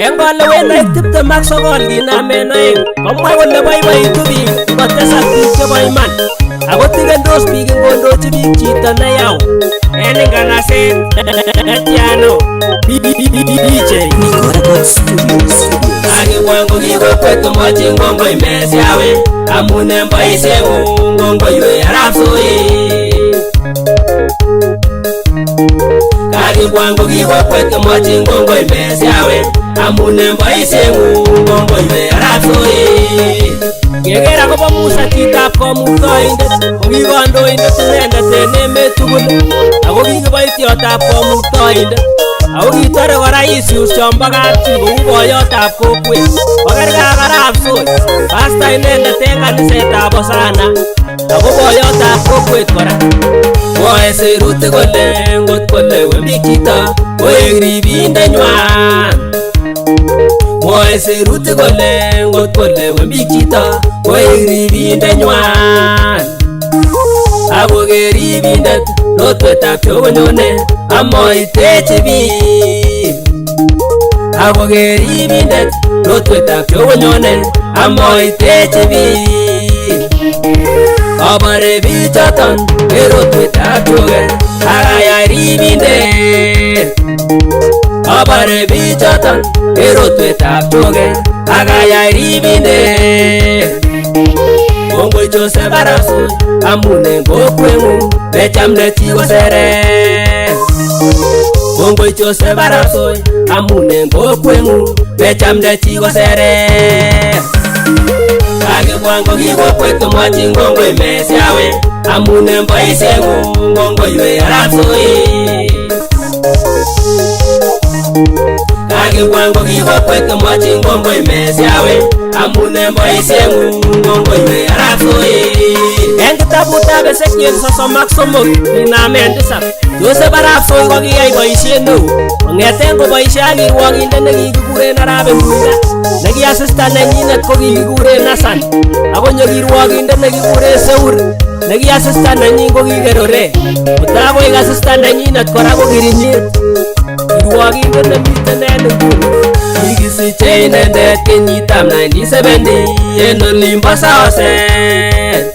Engkole wenoik 29 kinamen oeng komwa kole boiboitu biik ngotesak biik chebo iman ako tikendos biik ingondochi biik chito neyau en nganaset Etiano DJ akibwan kokikokwet komwochin kongoi Mesiawe amun en boisieng'ung kongoiwei arap Soik. Kakibwan kokikokwet komwochin kongoi Mesiawe amun en boisieng'ung kongoiwei arap Soik. Keker akobo Musa chitab Komuktoindet kokikandoindet inendet en emet tugul ako kikiboitiotab Komuktoindet ako kitore kora issues chombo kapchi kou boyotab kokwet kokergei ak arap Soik pasta inendet en kanisetab Osana ako boyotab kokwet kora. Mwoe sirutik kole ngot kolewen biik chito koek ribindenywan. Mwoe sirutik kole ngot kolewen biik chito koek ribindenywan. Ako ke ribindet rotwetab chokonyone amoitechi biik. Ako ke ribindet rotwetab chokonyone amoitechi biik. Abare bichoton rotwetab choket akayai ribindet. Abare bichoton rotwetab choket akayai ribindet. Kongoi Joseph arap Soik amun en kokweng'ung mechamde chi koseret. Kongoi Joseph arap Soik amun en kokweng'ung mechamde chi koseret. Kakibwan kokikokwet komwochin kongoi Mesiawe amun en boisieng'ung kongoiwei arap Soik. Kakibwan kokikokwet komwochin kongoi Mesiawe amun en boisieng'ung kongoiwei arap Soik. En kitabutab Ezekiel 33 inamen 7 Joseph arap Soik kokiyai boisiet neo kong'eten koboisie ak kirwokindet nekikikuren Arap Ngunda neki assistant nenyinet ko kikikuren Hassan akonyo kirwokindet nekikuren Seur neki assistant nenyin ko kikerore kotakoik assistant nenyinet kora ko Kirinyet kirwokindet nemiten en nguni. Kikisiche inendet kenyitab 1970 en olimbo Saoset.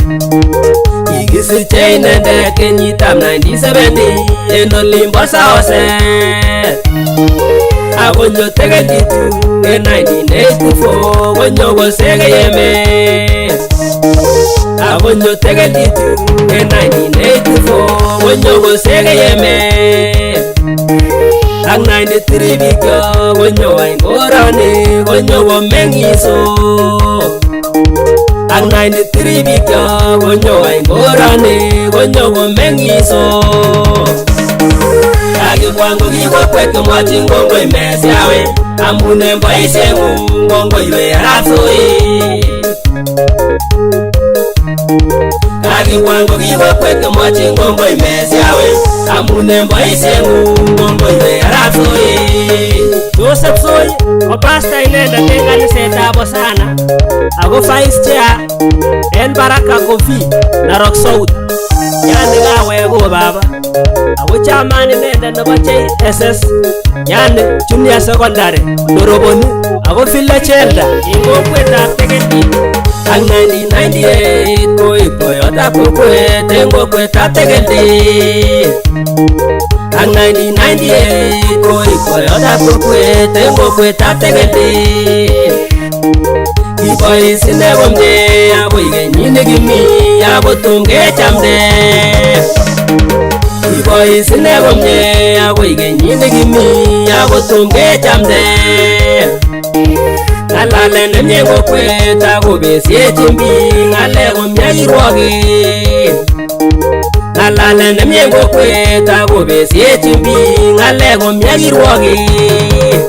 Kikisiche inendet kenyitab 1970 en olimbo Saoset. Akonyo teketitu en 1984 konyo kosegei emet. Akonyo teketitu en 1984 konyo kosegei emet. Ak 93 biik konyo wany koroni konyo komeng'iso. Ak 93 biik konyo wany koroni konyo komeng'iso. Kakibwan kokikokwet komwochin kongoi Mesiawe amun en boisieng'ung kongoiwei arap Soik. Kakibwan kokikokwet komwochin kongoi Mesiawe amun en boisieng'ung kongoiwei arap Soik. Joseph Soik ko pasta inendet en kanisetab Osana ako vice chair en Baraka Coffee Narok South yani kawek ko baba ako chairman inendet nebo JSS yani junior secondary Doroboni ako village elder en kokwetab Tegetit. Ak 1998 koib boyotab kokwet en kokwetab Tegetit. Ak 1998 koib boyotab kokwet en kokwetab Tegetit. Kibois ine komie akoi kenyit nekimi akotom kechamde. Kibois ine komie akoi kenyit nekimi akotom kechamde. Ng'alalen nemie kokwet akobesiechin biik ng'alek komie kirwokik. Ng'alalen nemie kokwet akobesiechin biik ng'alek komie kirwokik.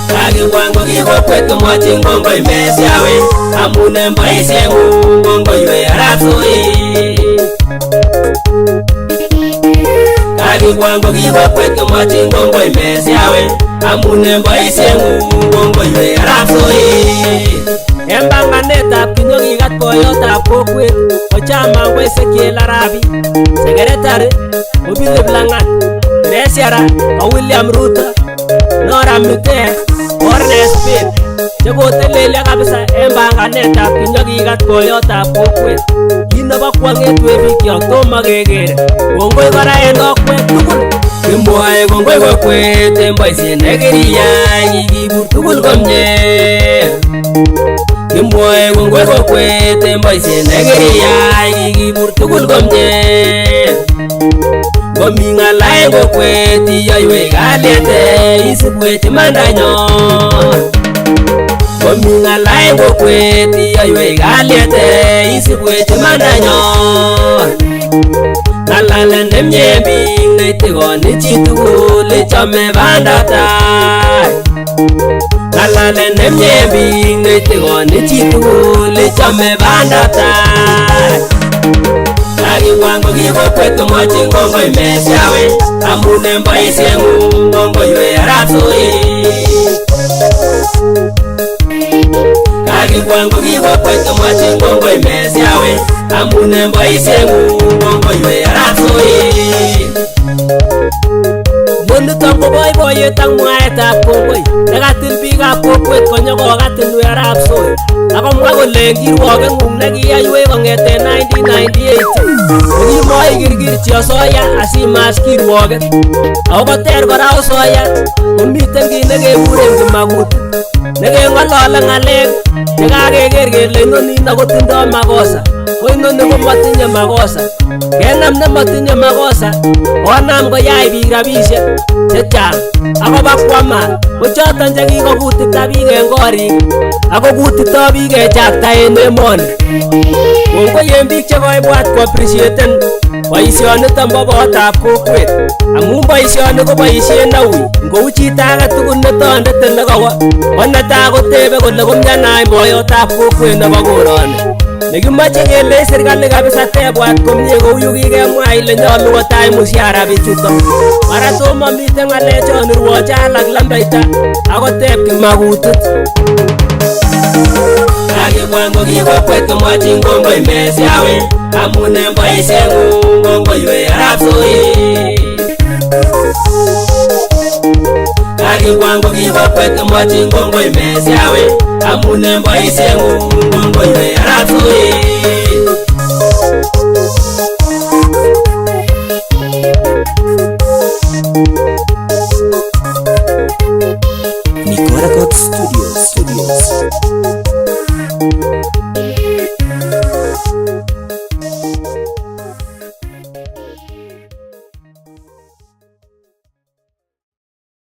Kakibwan kokikokwet komwochin kongoi Mesiawe amun en boisieng'ung kongoiwei arap Soik. Kakibwan kokikokwet komwochin kongoi Mesiawe amun en boisieng'ung kongoiwei arap Soik. En banganetab kinyokikat boyotab kokwet ko chairman ko Ezekiel Arabi, secretary ko Philip Langat, treasurer ko William Ruto, Nora Mite, Rubin chekotelelyo kabisa en banganetab kinyokikat boyotab kokwet kit nebo kwong'et webikyok tomo kekere. Kongoi kora en kokwet tugul kimwoe kongoi kokwet en boisiet nekiriyai kikibur tugul komie. Kimwoe kongoi kokwet en boisiet nekiriyai kikibur tugul komie. Komi ng'ala en kokwet iyoiwech kalyet isibwech imandanyon. Komi ng'ala en kokwet iyoiwech kalyet isibwech imandanyon. Ng'alalet nemie biik neitikoni chitugul chome bandaptai. Ng'alalet nemie biik neitikoni chitugul chome bandaptai. Kakibwan ko kikokwet komwochin kongoi Meshawe amun en boisieng'ung kongoiwech arap Soik. Kakibwan ko kikokwet komwochin kongoi Meshawe amun en boisieng'ung kongoiwech arap Soik. Niton ko boiboiyet ak mwaetab kongoi nekatil biikab kokwet konyokokatinwek arap Soik akomwa kole kirwokeng'ung nekiyaiwech kong'eten 1998 kokimoe ikirkirchi osoya asimas kirwoket. Ako koter kora osoya komiten kit nekekuren kimakutit nekeng'olole ng'alek chekakeker kele inoni kotindoo makosa ko inoni komotinye makosa. Keng'am nemotinye makosa konam koyai biik rabisiek chechang akoba kwamat ko choton chekikokutita biik en korik ako kutito biik kechakta en emoni. Kongoi en biik chekoibwat koappreciaten boisioniton bo botab kokwet amun boisioni ko boisiet neui. Ngou chito agetugul netondete nekowo ko netai kotebe kole komyanai boyotab kokwet nebo koroni nekimoche kelech serikali kabisa tebwat komie kou yu kikemwa ile nyolu kotach mushara bichuton. Mara tomomiten ng'alechon irwoche alak lembeita akoteb kimakutit. Kakibwan ko kikokwet komwochin kongoi Meshawe amun en boisieng'ung kongoiwech arap Soik. Kakibwan ko kikokwet komwochin kongoi Meshawe amun en boisieng'ung kongoiwech arap Soik.